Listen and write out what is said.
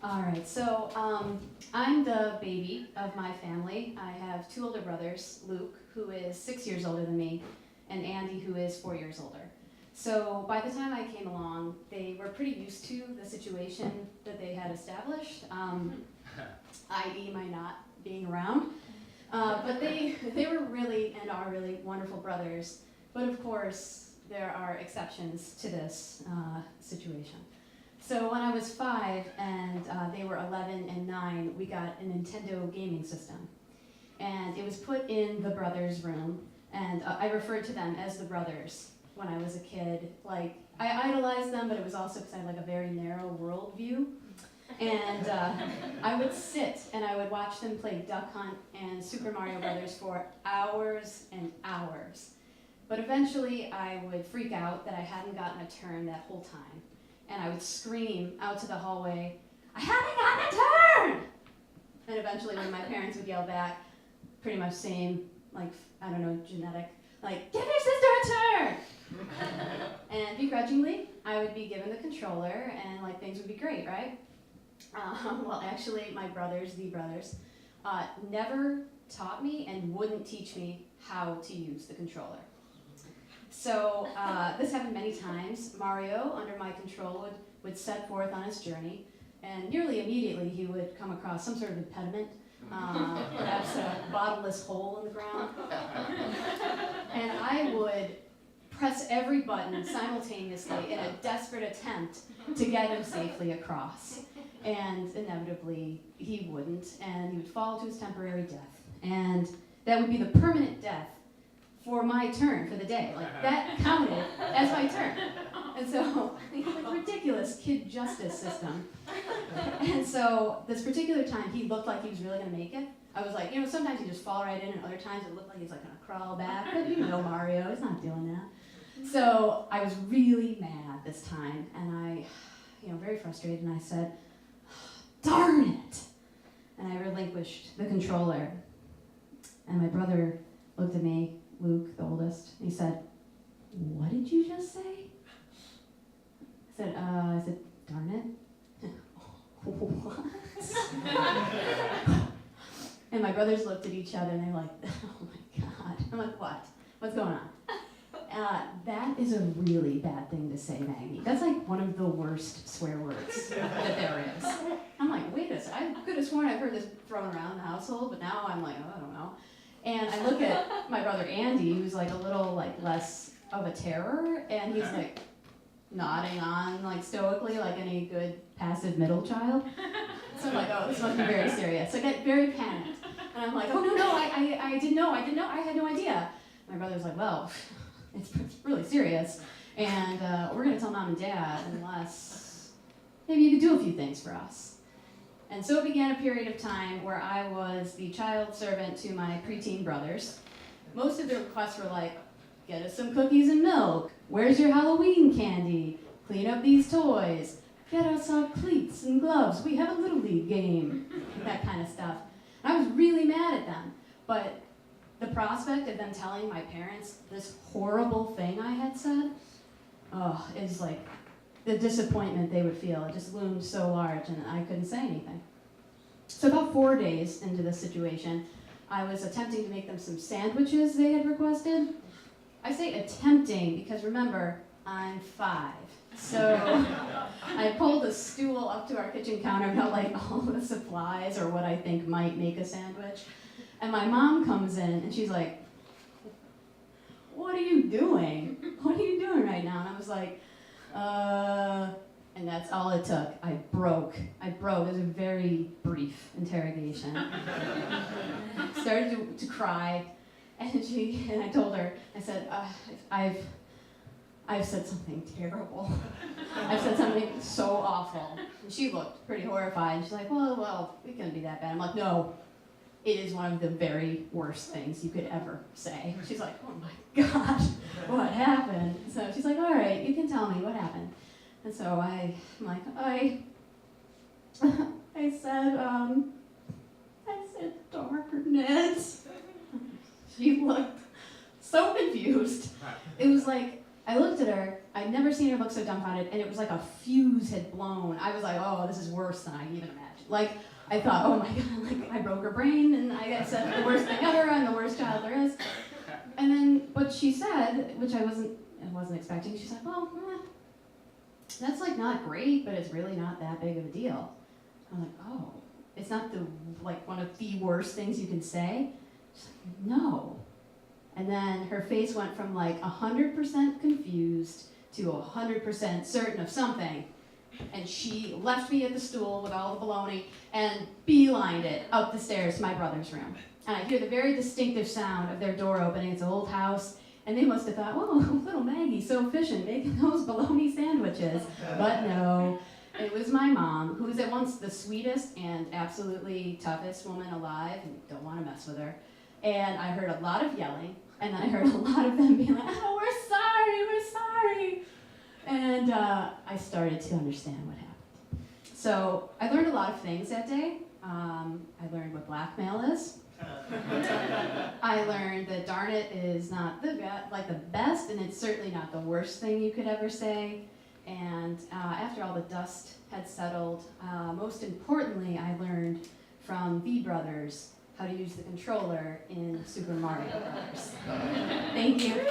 All right, so I'm the baby of my family. I have two older brothers, Luke, who is 6 years older than me, and Andy, who is 4 years older. So by the time I came along, they were pretty used to the situation that they had established, i.e. my not being around. But they were really and are really wonderful brothers. But of course, there are exceptions to this situation. So when I was 5 and they were 11 and 9, we got a Nintendo gaming system. And it was put in the brothers' room, and I referred to them as the brothers when I was a kid. Like, I idolized them, but it was also because I had like a very narrow worldview. And I would sit and I would watch them play Duck Hunt and Super Mario Brothers for hours and hours. But eventually I would freak out that I hadn't gotten a turn that whole time. And I would scream out to the hallway, "I haven't gotten a turn!" And eventually when my parents would yell back, pretty much same, like, I don't know, genetic, like, "Give your sister a turn!" And begrudgingly, I would be given the controller and like things would be great, right? Well, actually, my brothers, never taught me and wouldn't teach me how to use the controller. So this happened many times. Mario, under my control, would set forth on his journey, and nearly immediately he would come across some sort of impediment, perhaps a bottomless hole in the ground, and I would press every button simultaneously in a desperate attempt to get him safely across. And inevitably, he wouldn't, and he would fall to his temporary death. And that would be the permanent death for my turn for the day. Like, that counted as my turn. And so, like, ridiculous kid justice system. And so, this particular time, he looked like he was really gonna make it. I was like, sometimes he just fall right in, and other times it looked like he's like gonna crawl back. But Mario, he's not doing that. So, I was really mad this time, and I, very frustrated, and I said, "Darn it!" And I relinquished the controller. And my brother looked at me, Luke, the oldest, and he said, "What did you just say?" I said, "Darn it." What? And my brothers looked at each other and they're like, "Oh my God." I'm like, "What? What's going on?" That is a really bad thing to say, Maggie. That's like one of the worst swear words that there is. I'm like, wait a second, I could have sworn I've heard this thrown around in the household, but now I'm like, I don't know. And I look at my brother Andy, who's like a little like less of a terror, and he's like nodding on like stoically like any good passive middle child. So I'm like, oh, this must be very serious. So I get very panicked. And I'm like, oh no, I didn't know, I had no idea. My brother's like, well, it's really serious, and we're going to tell Mom and Dad unless maybe you could do a few things for us. And so it began a period of time where I was the child servant to my preteen brothers. Most of the requests were like, "Get us some cookies and milk. Where's your Halloween candy? Clean up these toys. Get us our cleats and gloves. We have a Little League game." That kind of stuff. And I was really mad at them, but the prospect of them telling my parents this horrible thing I had said, is like the disappointment they would feel. It just loomed so large, and I couldn't say anything. So about 4 days into this situation, I was attempting to make them some sandwiches they had requested. I say attempting because remember, I'm 5. So I pulled a stool up to our kitchen counter, got like all the supplies or what I think might make a sandwich. And my mom comes in and she's like, "What are you doing? What are you doing right now?" And I was like, and that's all it took. I broke. It was a very brief interrogation. Started to cry, and I told her, I said, I've said something terrible. I've said something so awful. And she looked pretty horrified. She's like, well, it couldn't be that bad. I'm like, no. It is one of the very worst things you could ever say. She's like, "Oh my gosh, what happened?" So she's like, "All right, you can tell me what happened." And so I'm like, I said, "Darn it." She looked so confused. It was like, I looked at her I'd never seen her look so dumbfounded, and it was like a fuse had blown. I was like, oh, this is worse than I even imagined. Like, I thought, oh my God, like I broke her brain, and I said the worst thing ever, I'm the worst child there is. And then what she said, which I wasn't expecting, she's like, well, that's like not great, but it's really not that big of a deal. I'm like, oh, it's not like one of the worst things you can say? She's like, no. And then her face went from like 100% confused to 100% certain of something. And she left me at the stool with all the baloney and beelined it up the stairs to my brother's room. And I hear the very distinctive sound of their door opening. It's an old house. And they must have thought, oh, little Maggie, so efficient, making those bologna sandwiches. But no, it was my mom, who was at once the sweetest and absolutely toughest woman alive, and don't want to mess with her. And I heard a lot of yelling, and then I heard a lot of them being like, oh, we're sorry. And I started to understand what happened. So I learned a lot of things that day. I learned what blackmail is. I learned that darn it is not the best, and it's certainly not the worst thing you could ever say. And after all the dust had settled, most importantly, I learned from the brothers how to use the controller in Super Mario Bros. Thank you.